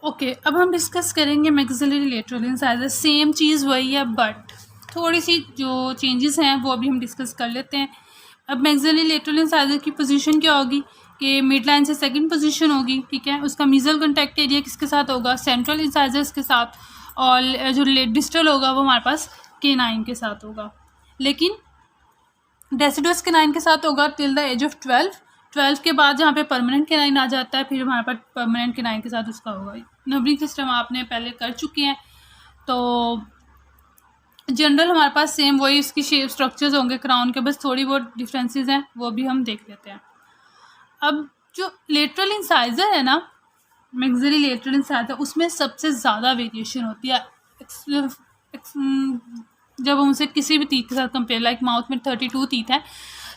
Okay, अब हम discuss करेंगे मैक्सिलरी लेटरल इंसाइजर। सेम चीज़ वही है बट थोड़ी सी जो चेंजेस हैं वो अभी हम डिस्कस कर लेते हैं। अब मैक्सिलरी लेटरल इंसाइजर की पोजीशन क्या होगी कि मिड लाइन से सेकंड पोजीशन होगी, ठीक है। उसका मीजल कॉन्टैक्ट एरिया किसके साथ होगा, सेंट्रल इंसाइजर्स के साथ, और जो डिस्टल होगा वो हमारे पास केनाइन के साथ होगा। लेकिन डेसिडस केनाइन के साथ होगा टिल द एज ऑफ 12 के बाद जहाँ पे परमानेंट केनाइन आ जाता है, फिर हमारे पास परमानेंट केनाइन के साथ उसका होगा। नंबरिंग सिस्टम आपने पहले कर चुके हैं, तो जनरल हमारे पास सेम वही इसकी शेप स्ट्रक्चर्स होंगे क्राउन के, बस थोड़ी बहुत डिफरेंसेस हैं वो भी हम देख लेते हैं। अब जो लेटरल इंसाइजर है ना, मैक्सिलरी लेटरल इंसाइजर, उसमें सबसे ज़्यादा वेरिएशन होती है जब हम उसे किसी भी टीथ के साथ कंपेयर, लाइक माउथ में 32 टीथ हैं,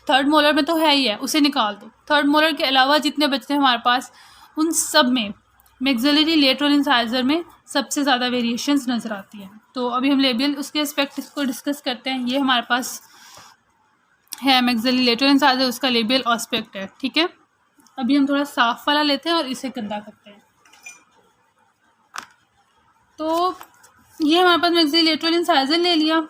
थर्ड मोलर में तो है ही है, उसे निकाल दो। थर्ड मोलर के अलावा जितने बचते हैं हमारे पास, उन सब में मैक्सिलरी लेटरल इंसाइजर में सबसे ज़्यादा वेरिएशंस नज़र आती हैं। तो अभी हम लेबियल उसके एस्पेक्ट को डिस्कस करते हैं। ये हमारे पास है मैक्सिलरी लेटरल इंसाइजर, उसका लेबियल एस्पेक्ट है, ठीक है। अभी हम थोड़ा साफ वाला लेते हैं और इसे गंदा करते हैं। तो ये हमारे पास मैक्सिलरी लेटरल इंसाइजर ले लिया,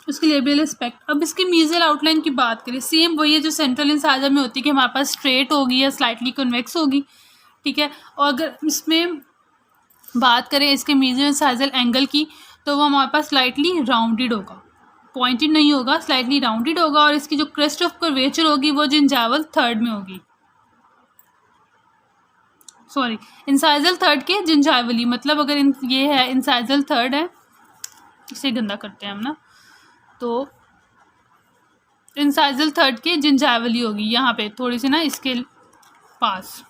उसकी लेबियल एस्पेक्ट। अब इसकी मीजल आउटलाइन की बात करें, सेम वही है जो सेंट्रल इंसाइजर में होती है कि हमारे पास स्ट्रेट होगी या स्लाइटली कन्वेक्स होगी, ठीक है। और अगर इसमें बात करें इसके मीजल इंसाइजल एंगल की, तो वो हमारे पास स्लाइटली राउंडेड होगा, पॉइंटेड नहीं होगा, स्लाइटली राउंडेड होगा। और इसकी जो क्रेस्ट ऑफ कर्वेचर होगी वो जिंजाइवल थर्ड में होगी, सॉरी इंसाइजल थर्ड के जिंजाइवली, मतलब अगर ये है इंसाइजल थर्ड है, इसे गंदा करते हैं हम ना, तो इंसाइजल थर्ड के जिंजाइवली होगी यहाँ पे थोड़ी सी ना इसके पास।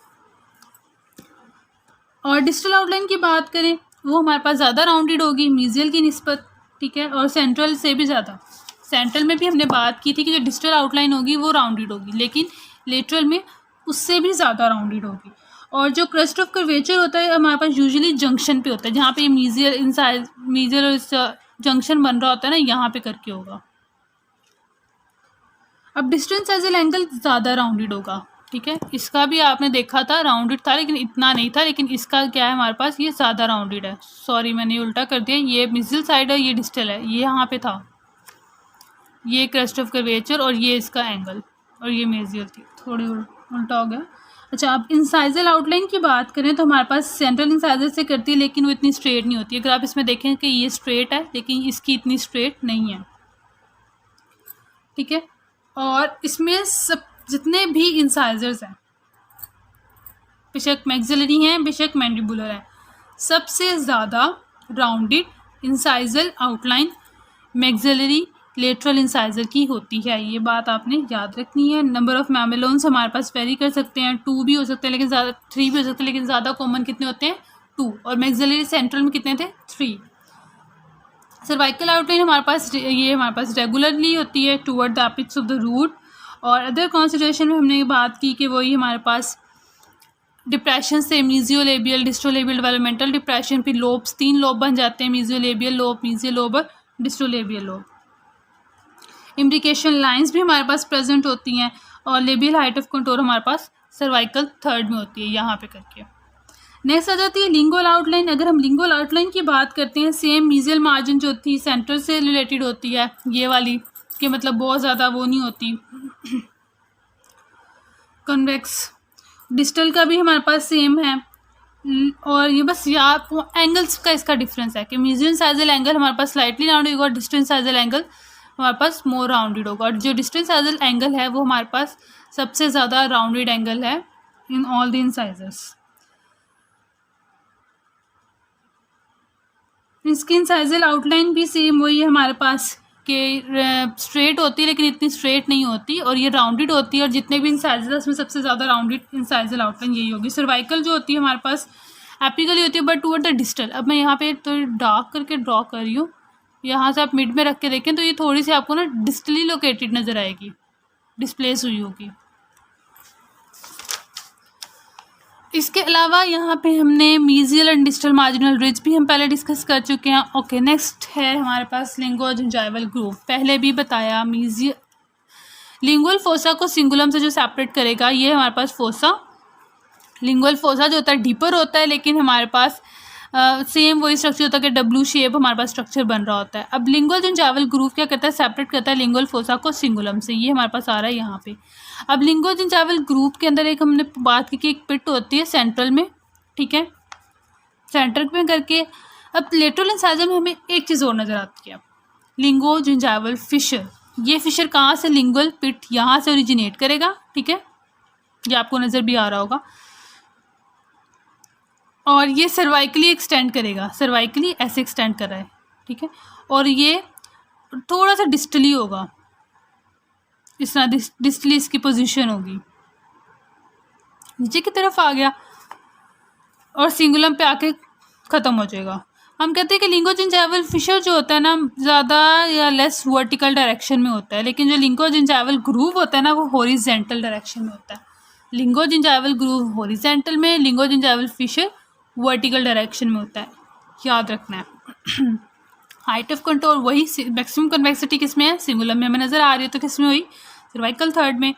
और डिस्टल आउटलाइन की बात करें, वो हमारे पास ज़्यादा राउंडेड होगी मीजियल की निस्बत, ठीक है। और सेंट्रल से भी ज़्यादा, सेंट्रल में भी हमने बात की थी कि जो डिस्टल आउटलाइन होगी वो राउंडेड होगी, लेकिन लेटरल में उससे भी ज़्यादा राउंडेड होगी। और जो क्रेस्ट ऑफ कर्वेचर होता है हमारे पास यूजुअली जंक्शन पे होता है, जहाँ पे मीजियल इंसाइज मीजियल और जंक्शन बन रहा होता है ना, यहाँ पे करके होगा। अब डिस्टेंस एज एंगल ज़्यादा राउंडेड होगा, ठीक है। इसका भी आपने देखा था राउंडेड था, लेकिन इतना नहीं था, लेकिन इसका क्या है हमारे पास, ये ज़्यादा राउंडेड है। सॉरी मैंने उल्टा कर दिया, ये मिडिल साइड है, ये डिस्टल है, ये यहाँ पे था, ये क्रेस्ट ऑफ कर्वेचर और ये इसका एंगल, और ये मेजियल थी, थोड़ी उल्टा हो गया। अच्छा, अब इंसाइजल आउटलाइन की बात करें तो हमारे पास सेंट्रल इंसाइजर से करती है, लेकिन वो इतनी स्ट्रेट नहीं होती। अगर आप इसमें देखें कि ये स्ट्रेट है, लेकिन इसकी इतनी स्ट्रेट नहीं है, ठीक है। और इसमें सब जितने भी इंसाइजर्स हैं, बेशक मैक्सिलरी हैं बेशक मैंडिबुलर हैं, सबसे ज़्यादा rounded incisal outline maxillary lateral incisor की होती है। ये बात आपने याद रखनी है। नंबर ऑफ मैमेलोन्स हमारे पास वेरी कर सकते हैं, 2 भी हो सकते हैं, लेकिन ज़्यादा 3 भी हो सकते हैं, लेकिन ज़्यादा कॉमन कितने होते हैं, 2। और मैक्सिलरी सेंट्रल में कितने थे, 3। सर्वाइकल आउटलाइन हमारे पास रेगुलरली होती है toward the apex of the root. और अदर कॉन्सिडरेशन में हमने बात की कि वही हमारे पास डिप्रेशन से मीजियोलेबियल डिस्ट्रोलेबियल डेवलपमेंटल डिप्रेशन, फिर लोब्स 3 लोब बन जाते हैं, मीजियोलेबियल लोब, मीजियल लोब और डिस्ट्रोलेबियल लोब। इम्ब्रिकेशन लाइंस भी हमारे पास प्रेजेंट होती हैं। और लेबियल हाइट ऑफ कंटोर हमारे पास सर्वाइकल थर्ड में होती है, यहाँ पे करके। नेक्स्ट आ जाती है लिंगुअल आउटलाइन। अगर हम लिंगुअल आउटलाइन की बात करते हैं, सेम मीजियल मार्जिन जो थी सेंटर से रिलेटेड होती है, ये वाली कि मतलब बहुत ज़्यादा वो नहीं होती कन्वेक्स। डिस्टल का भी हमारे पास सेम है। और ये बस एंगल्स का इसका डिफरेंस है कि मीजियल साइजल एंगल हमारे पास स्लाइटली राउंडेड होगा और डिस्टेंस साइजल एंगल हमारे पास मोर राउंडेड होगा। और जो डिस्टेंस साइजल एंगल है वो हमारे पास सबसे ज़्यादा राउंडेड एंगल है इन ऑल द इंसाइजर्स। इसकी इंसाइजल आउटलाइन भी सेम वही है हमारे पास कि स्ट्रेट होती है, लेकिन इतनी स्ट्रेट नहीं होती, और ये राउंडेड होती है। और जितने भी इंसाइजल है उसमें सबसे ज़्यादा राउंडेड इंसाइजल आउटलाइन यही होगी। सर्वाइकल जो होती है हमारे पास एपिकली होती है बट टूवर्ड द डिस्टल। अब मैं यहाँ पे तो डार्क करके ड्रॉ कर रही हूँ, यहाँ से आप मिड में रख के देखें तो ये थोड़ी सी आपको ना डिस्टली लोकेटेड नज़र आएगी, डिस्प्लेस हुई होगी। इसके अलावा यहाँ पे हमने mesial and distal marginal ridge भी हम पहले डिस्कस कर चुके हैं। ओके, नेक्स्ट है हमारे पास लिंगुओजिंजाइवल ग्रूव। पहले भी बताया लिंगुअल फोसा को सिंगुलम से जो सेपरेट करेगा, ये हमारे पास फोसा लिंगुअल फोसा जो होता है डीपर होता है, लेकिन हमारे पास सेम वही स्ट्रक्चर होता है कि डब्ल्यू शेप हमारे पास स्ट्रक्चर बन रहा होता है। अब लिंगुअल जिंजावल ग्रूव क्या करता है, सेपरेट करता है लिंगुअल फोसा को सिंगुलम से। ये हमारे पास आ रहा है यहाँ पे। अब लिंगुअल जिंजावल ग्रूव के अंदर एक हमने बात की कि एक पिट होती है सेंट्रल में, ठीक है, सेंटर में करके। अब लेटरल इंसाइजर में हमें एक चीज़ और नज़र आती है, लिंगो जिंजावल फिशर। ये फिशर कहाँ से, लिंगुअल पिट यहाँ से ओरिजिनेट करेगा, ठीक है, ये आपको नज़र भी आ रहा होगा, और ये सर्वाइकली एक्सटेंड करेगा, सर्वाइकली ऐसे एक्सटेंड कर रहा है, ठीक है, और ये थोड़ा सा डिस्टली होगा, इस तरह डिस्टली इसकी पोजीशन होगी, नीचे की तरफ आ गया और सिंगुलम पे आके ख़त्म हो जाएगा। हम कहते हैं कि लिंगो जिंजावल फिशर जो होता है ना, ज़्यादा या लेस वर्टिकल डायरेक्शन में होता है, लेकिन जो लिंगो जिंजावल ग्रूव होता है ना, वो हॉरिजेंटल डायरेक्शन में होता है। लिंगो जिंजावल ग्रूव हॉरिजेंटल में, लिंगो जिंजावल फिशर वर्टिकल डायरेक्शन में होता है, याद रखना है। हाइट ऑफ कंट्रोल वही, मैक्सिमम कन्वेक्सिटी किस में है, सिंगुलम में हमें नज़र आ रही है, तो किस में हुई, सर्वाइकल थर्ड में।